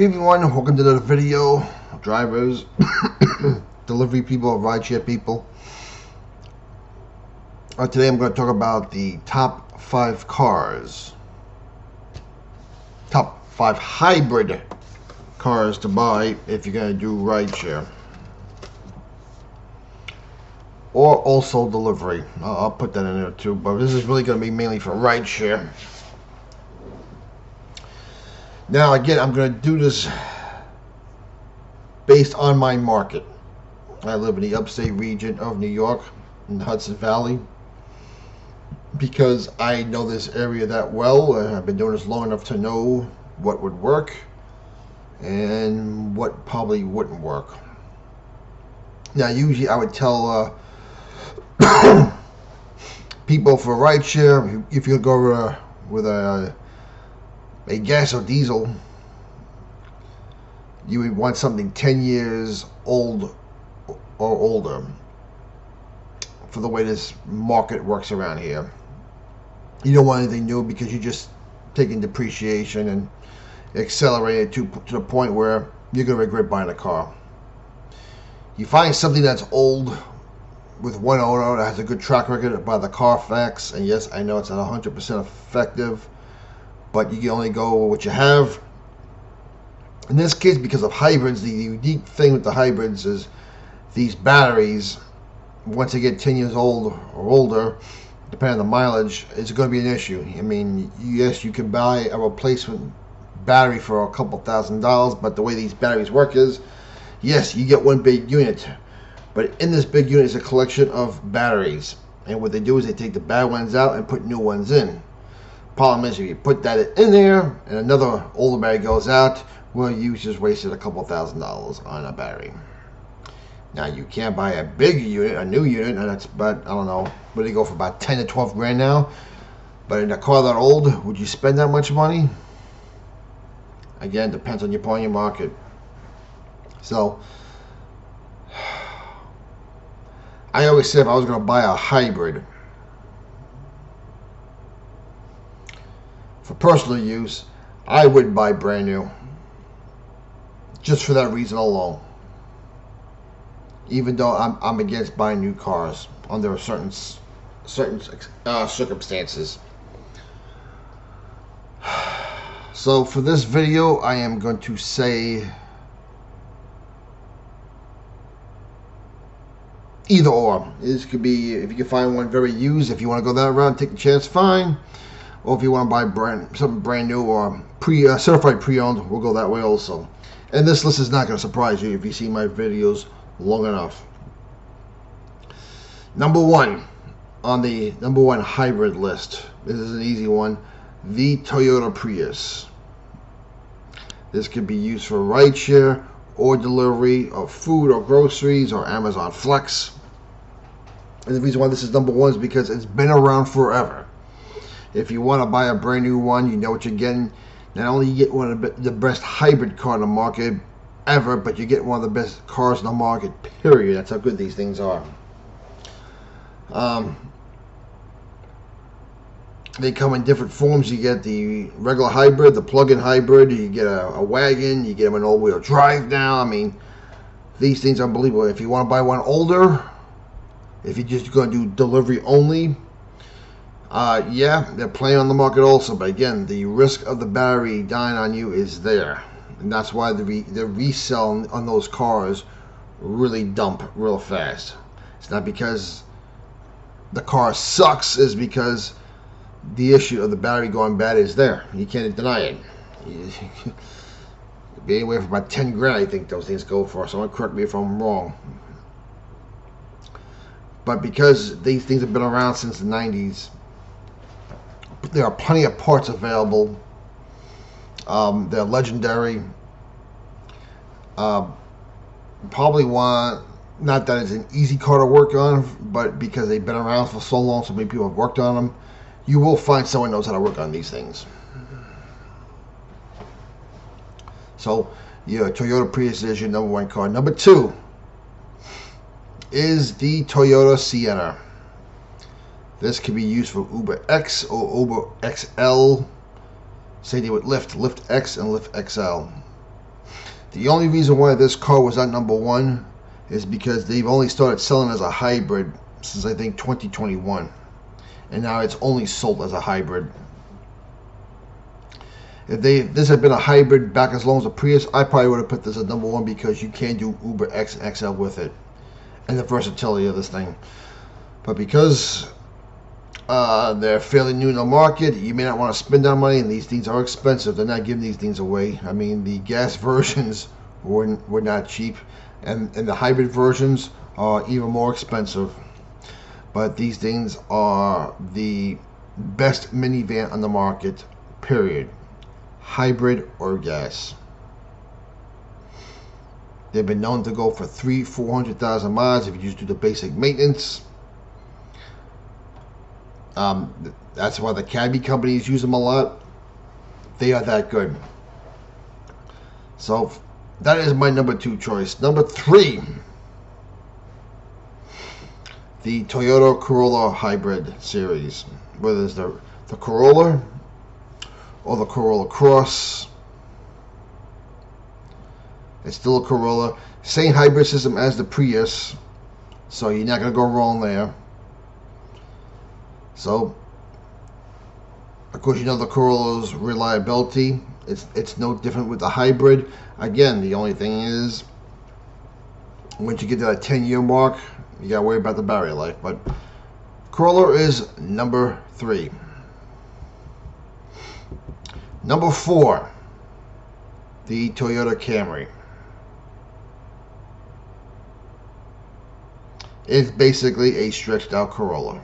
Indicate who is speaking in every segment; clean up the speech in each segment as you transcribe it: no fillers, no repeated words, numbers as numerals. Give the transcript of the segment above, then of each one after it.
Speaker 1: Hey everyone, welcome to another video. Drivers, delivery people, rideshare people. Today I'm going to talk about the top 5 cars. Top 5 hybrid cars to buy if you're going to do rideshare. Or also delivery. I'll put that in there too, but this is really going to be mainly for rideshare. Now again, I'm going to do this based on my market. I live in the upstate region of New York, in the Hudson Valley, because I know this area that well, and I've been doing this long enough to know what would work and what probably wouldn't work. Now, usually I would tell people for rideshare, if you go with a gas or diesel, you would want something 10 years old or older for the way this market works around here. You don't want anything new because you're just taking depreciation and accelerating it to the point where you're going to regret buying a car. You find something that's old with one owner that has a good track record by the Carfax, and yes, I know it's not 100% effective, but you can only go with what you have. In this case, because of hybrids, the unique thing with the hybrids is these batteries, once they get 10 years old or older, depending on the mileage, it's going to be an issue. I mean, yes, you can buy a replacement battery for a couple $1,000s, but the way these batteries work is, yes, you get one big unit, but in this big unit is a collection of batteries, and what they do is they take the bad ones out and put new ones in. Problem is, if you put that in there and another older battery goes out, well, you just wasted a couple $1,000s on a battery. Now, you can't buy a big unit, a new unit, and that's about, I don't know, what do they go for, about 10 to 12 grand now? But in a car that old, would you spend that much money? Again, depends on your market. So, I always say if I was going to buy a hybrid for personal use, I would buy brand new. Just for that reason alone. Even though I'm against buying new cars under certain circumstances. So for this video, I am going to say either or. This could be, if you can find one very used, if you want to go that route, take the chance, fine. Or if you want to buy something brand new or certified pre-owned, we'll go that way also. And this list is not going to surprise you if you see my videos long enough. Number 1 on the number 1 hybrid list. This is an easy one. The Toyota Prius. This could be used for rideshare or delivery of food or groceries or Amazon Flex. And the reason why this is number 1 is because it's been around forever. If you want to buy a brand new one, you know what you're getting. Not only you get one of the best hybrid car in the market ever, but you get one of the best cars in the market, period. That's how good these things are. They come in different forms. You get the regular hybrid, the plug-in hybrid, you get a wagon, you get them an all-wheel drive now. I mean, these things are unbelievable. If you want to buy one older, if you're just going to do delivery only, yeah, they're playing on the market also, but again, the risk of the battery dying on you is there, and that's why the resale on those cars really dump real fast. It's not because the car sucks, it's because the issue of the battery going bad is there. You can't deny it. It'd be anywhere from about 10 grand, I think those things go for. Someone correct me if I'm wrong. But because these things have been around since the 90s, there are plenty of parts available. They're legendary. Probably one, not that it's an easy car to work on, but because they've been around for so long, so many people have worked on them, you will find someone who knows how to work on these things. So, your Toyota Prius is your number 1 car. Number 2 is the Toyota Sienna. This can be used for Uber X or Uber XL. Same thing with Lyft X and Lyft XL. The only reason why this car was at number one is because they've only started selling as a hybrid since I think 2021, and now it's only sold as a hybrid. If this had been a hybrid back as long as a Prius, I probably would have put this at number one because you can do Uber X and XL with it, and the versatility of this thing. But because they're fairly new in the market, you may not want to spend that money, and these things are expensive. They're not giving these things away. I mean, the gas versions were not cheap, and the hybrid versions are even more expensive. But these things are the best minivan on the market, period. Hybrid or gas. They've been known to go for 400,000 miles if you just do the basic maintenance. That's why the cabby companies use them a lot. They are that good. So that is my number two choice. Number three, the Toyota Corolla Hybrid series, whether it's the Corolla or the Corolla Cross. It's still a Corolla. Same hybrid system as the Prius, so you're not going to go wrong there. So, of course, you know the Corolla's reliability. It's no different with the hybrid. Again, the only thing is, once you get to that 10-year mark, you got to worry about the battery life. But Corolla is number three. Number four, the Toyota Camry. It's basically a stretched out Corolla.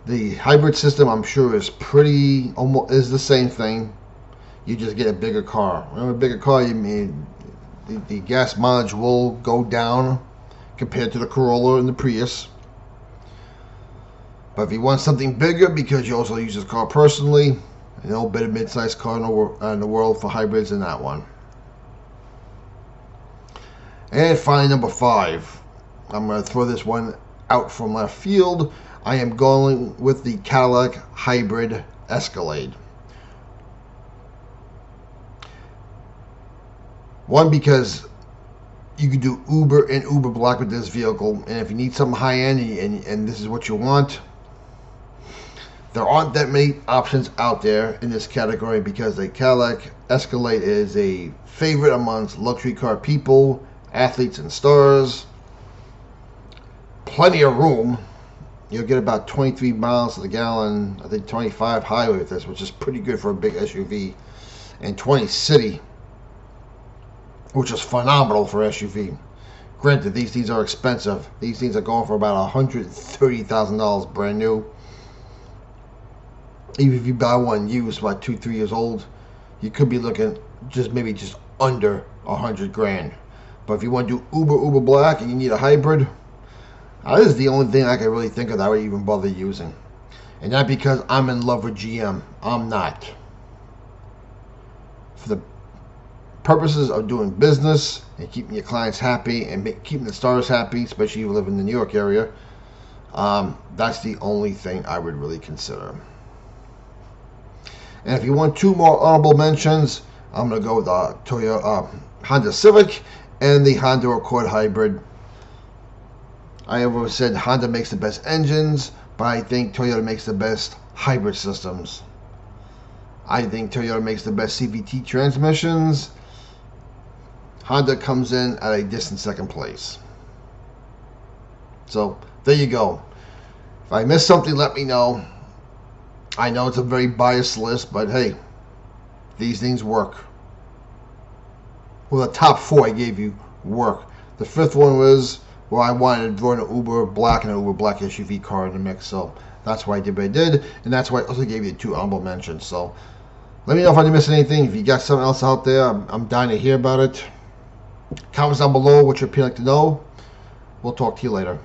Speaker 1: The hybrid system, I'm sure, is the same thing. You just get a bigger car. When a bigger car, you mean the gas mileage will go down compared to the Corolla and the Prius. But if you want something bigger, because you also use this car personally, no better mid-sized car in the world for hybrids than that one. And finally, number five. I'm going to throw this one out from left field. I am going with the Cadillac Hybrid Escalade. One, because you can do Uber and Uber Black with this vehicle, and if you need something high-end and this is what you want, there aren't that many options out there in this category, because the Cadillac Escalade is a favorite amongst luxury car people, athletes, and stars. Plenty of room. You'll get about 23 miles to the gallon, I think 25 highway with this, which is pretty good for a big SUV, and 20 city, which is phenomenal for SUV. Granted, these things are expensive. These things are going for about $130,000 brand new. Even if you buy one used, about 2-3 years old, you could be looking maybe just under 100 grand. But if you want to do Uber Black and you need a hybrid, this is the only thing I can really think of that I would even bother using. And not because I'm in love with GM. I'm not. For the purposes of doing business and keeping your clients happy and keeping the stars happy, especially if you live in the New York area, that's the only thing I would really consider. And if you want two more honorable mentions, I'm going to go with the Toyota Honda Civic and the Honda Accord Hybrid. I always said Honda makes the best engines, but I think Toyota makes the best hybrid systems. I think Toyota makes the best CVT transmissions. Honda comes in at a distant second place. So there you go. If I missed something, let me know. I know it's a very biased list, but hey, these things work. Well, the top four I gave you work. The fifth one was, well, I wanted to throw an Uber Black and an Uber Black SUV car in the mix, so that's why I did what I did, and that's why I also gave you two honorable mentions. So let me know if I didn't miss anything. If you got something else out there, I'm dying to hear about it. Comments down below what you'd like to know. We'll talk to you later.